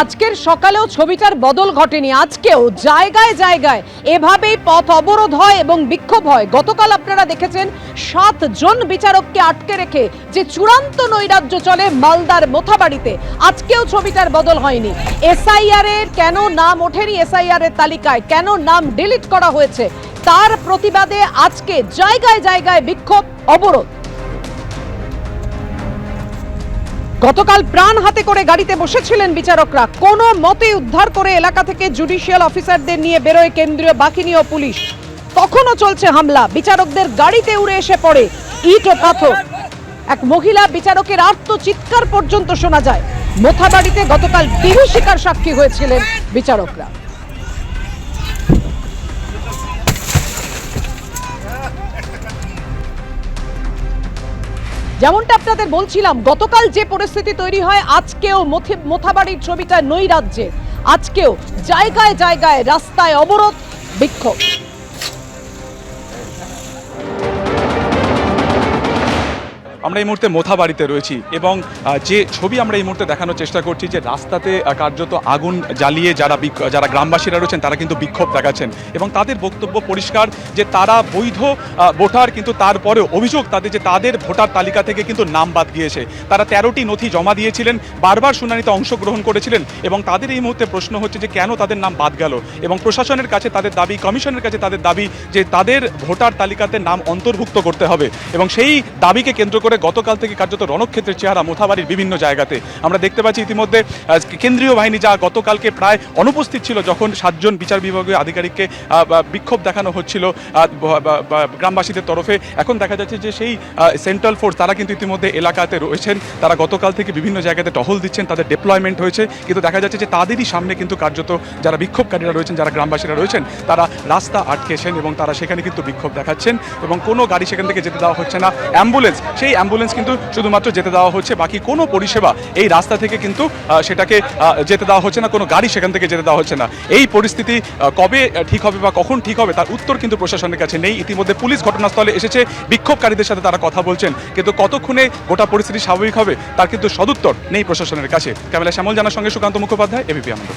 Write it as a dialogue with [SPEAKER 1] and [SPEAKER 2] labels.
[SPEAKER 1] আজকের সকালেও ছবিটার বদল ঘটেনি। আজকেও জায়গায় জায়গায় এভাবেই পথ অবরোধ হয় এবং বিক্ষোভ হয়। গতকাল আপনারা দেখেছেন 7 জন বিচারককে আটকে রেখে যে চূড়ান্ত নৈরাজ্য চলে মালদার মোথাবাড়িতে। আজকেও ছবিটার বদল হয়নি। এসআইআর এর কেন নাম ওঠেনি এসআইআর এর তালিকায়, কেন নাম ডিলিট করা হয়েছে, তার প্রতিবাদে আজকে জায়গায় জায়গায় বিক্ষোভ, অবরোধ। গতকাল প্রাণ হাতে করে গাড়িতে বসেছিলেন বিচারকরা, কোনো মতে উদ্ধার করে এলাকা থেকে জুডিশিয়াল অফিসারদের নিয়ে বেরোয় কেন্দ্রীয় বাহিনী ও পুলিশ। তখনও চলছে হামলা, বিচারকদের গাড়িতে উড়ে এসে পড়ে ইট ও পাথর। এক মহিলা বিচারকের আর্তচিৎকার পর্যন্ত শোনা যায়। মোথাবাড়িতে গতকাল বিভীষিকার সাক্ষী হয়েছিলেন বিচারকরা। যেমনটা আপনাদের বলছিলাম, গতকাল যে পরিস্থিতি তৈরি হয় আজকেও মোথাবাড়ির ছবিটা নৈরাজ্যে। আজকেও জায়গায় জায়গায় রাস্তায় অবরোধ, বিক্ষোভ।
[SPEAKER 2] আমরা এই মুহূর্তে মোথাবাড়িতে রয়েছি এবং যে ছবি আমরা এই মুহূর্তে দেখানোর চেষ্টা করছি যে রাস্তাতে কার্যত আগুন জ্বালিয়ে যারা গ্রামবাসীরা রয়েছেন তারা কিন্তু বিক্ষোভ দেখাচ্ছেন এবং তাদের বক্তব্য পরিষ্কার যে তারা বৈধ ভোটার, কিন্তু তারপরেও অভিযোগ তাদের যে তাদের ভোটার তালিকা থেকে কিন্তু নাম বাদ গিয়েছে। তারা 13টি নথি জমা দিয়েছিলেন, বারবার শুনানিতে অংশগ্রহণ করেছিলেন এবং তাদের এই মুহূর্তে প্রশ্ন হচ্ছে যে কেন তাদের নাম বাদ গেল এবং প্রশাসনের কাছে তাদের দাবি, কমিশনের কাছে তাদের দাবি যে তাদের ভোটার তালিকাতে নাম অন্তর্ভুক্ত করতে হবে এবং সেই দাবিকে কেন্দ্র করে গতকাল থেকে কার্যত রণক্ষেত্রের চেহারা মোথাবাড়ির বিভিন্ন জায়গাতে আমরা দেখতে পাচ্ছি। ইতিমধ্যে কেন্দ্রীয় বাহিনী যা গতকালকে প্রায় অনুপস্থিত ছিল যখন 7 জন বিচার বিভাগীয় আধিকারিককে বিক্ষোভ দেখানো হচ্ছিল গ্রামবাসীদের তরফে, এখন দেখা যাচ্ছে যে সেই সেন্ট্রাল ফোর্স তারা কিন্তু ইতিমধ্যে এলাকাতে রয়েছেন। তারা গতকাল থেকে বিভিন্ন জায়গাতে টহল দিচ্ছেন, তাদের ডিপ্লয়মেন্ট হয়েছে, কিন্তু দেখা যাচ্ছে যে তাদেরই সামনে কিন্তু কার্যত যারা বিক্ষোভকারীরা রয়েছেন, যারা গ্রামবাসীরা রয়েছেন, তারা রাস্তা আটকেছেন এবং তারা সেখানে কিন্তু বিক্ষোভ দেখাচ্ছেন এবং কোনো গাড়ি সেখান থেকে যেতে দেওয়া হচ্ছে না। অ্যাম্বুলেন্স, সেই অ্যাম্বুলেন্স কিন্তু শুধুমাত্র যেতে দেওয়া হচ্ছে, বাকি কোনো পরিষেবা এই রাস্তা থেকে কিন্তু সেটাকে যেতে দেওয়া হচ্ছে না, কোনো গাড়ি সেখান থেকে যেতে দেওয়া হচ্ছে না। এই পরিস্থিতি কবে ঠিক হবে বা কখন ঠিক হবে তার উত্তর কিন্তু প্রশাসনের কাছে নেই। ইতিমধ্যে পুলিশ ঘটনাস্থলে এসেছে, বিক্ষোভকারীদের সাথে তারা কথা বলছেন, কিন্তু কতক্ষণে গোটা পরিস্থিতি স্বাভাবিক হবে তার কিন্তু সদুত্তর নেই প্রশাসনের কাছে। ক্যামেরা শ্যামল জানার সঙ্গে সুকান্ত মুখোপাধ্যায়, এবিপি আনন্দ।